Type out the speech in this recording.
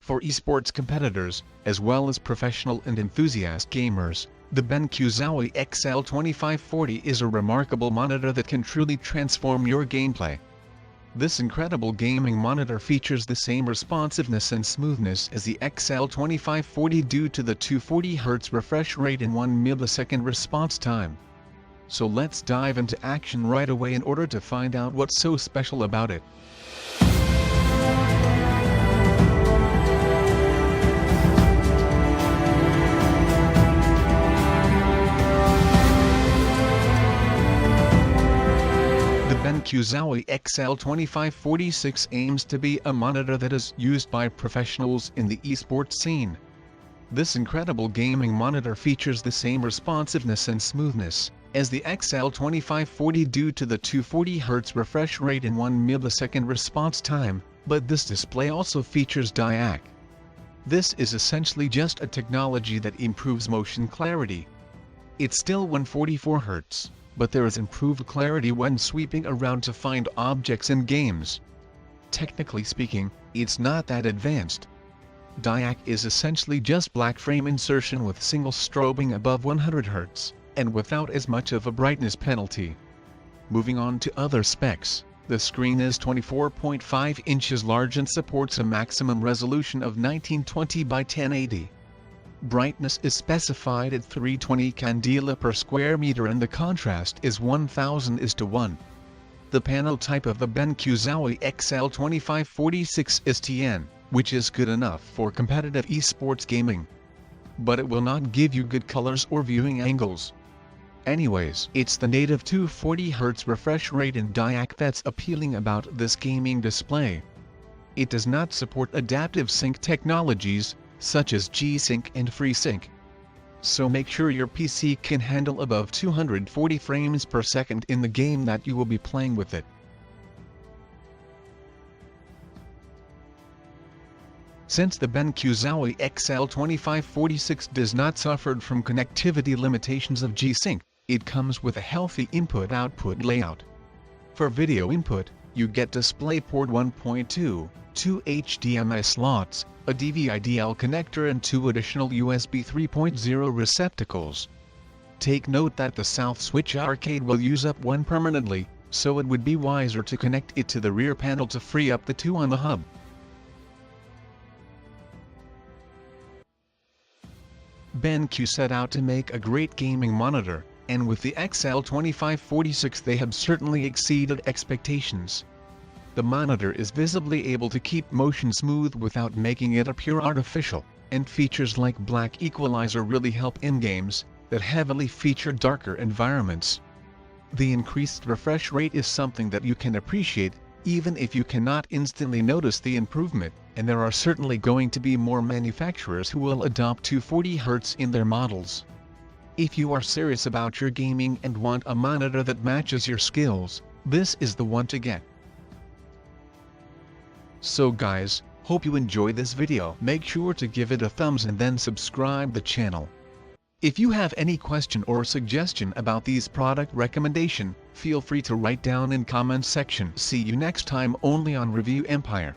For esports competitors, as well as professional and enthusiast gamers, the BenQ Zowie XL2540 is a remarkable monitor that can truly transform your gameplay. This incredible gaming monitor features the same responsiveness and smoothness as the XL2540 due to the 240Hz refresh rate and 1 millisecond response time. So let's dive into action right away in order to find out what's so special about it. The BenQ Zowie XL2546 aims to be a monitor that is used by professionals in the esports scene. This incredible gaming monitor features the same responsiveness and smoothness as the XL2540 due to the 240Hz refresh rate and 1 millisecond response time, but this display also features DIAC. This is essentially just a technology that improves motion clarity. It's still 144Hz. But there is improved clarity when sweeping around to find objects in games. Technically speaking, it's not that advanced. DIAC is essentially just black frame insertion with single strobing above 100 Hz, and without as much of a brightness penalty. Moving on to other specs, the screen is 24.5 inches large and supports a maximum resolution of 1920 by 1080. Brightness is specified at 320 candela per square meter and the contrast is 1000:1. The panel type of the BenQ Zowie XL2546 is TN, which is good enough for competitive esports gaming. But it will not give you good colors or viewing angles. Anyways, it's the native 240Hz refresh rate and DIAC that's appealing about this gaming display. It does not support adaptive sync technologies, such as G-Sync and FreeSync. So make sure your PC can handle above 240 frames per second in the game that you will be playing with it. Since the BenQ Zowie XL2546 does not suffer from connectivity limitations of G-Sync, it comes with a healthy input-output layout. For video input, you get DisplayPort 1.2, 2 HDMI slots, a DVI-DL connector and 2 additional USB 3.0 receptacles. Take note that the South Switch Arcade will use up one permanently, so it would be wiser to connect it to the rear panel to free up the 2 on the hub. BenQ set out to make a great gaming monitor, and with the XL2546 they have certainly exceeded expectations. The monitor is visibly able to keep motion smooth without making it appear artificial, and features like black equalizer really help in games that heavily feature darker environments. The increased refresh rate is something that you can appreciate, even if you cannot instantly notice the improvement, and there are certainly going to be more manufacturers who will adopt 240Hz in their models. If you are serious about your gaming and want a monitor that matches your skills, this is the one to get. So guys, hope you enjoy this video. Make sure to give it a thumbs and then subscribe the channel. If you have any question or suggestion about these product recommendation, feel free to write down in comments section. See you next time only on Review Empire.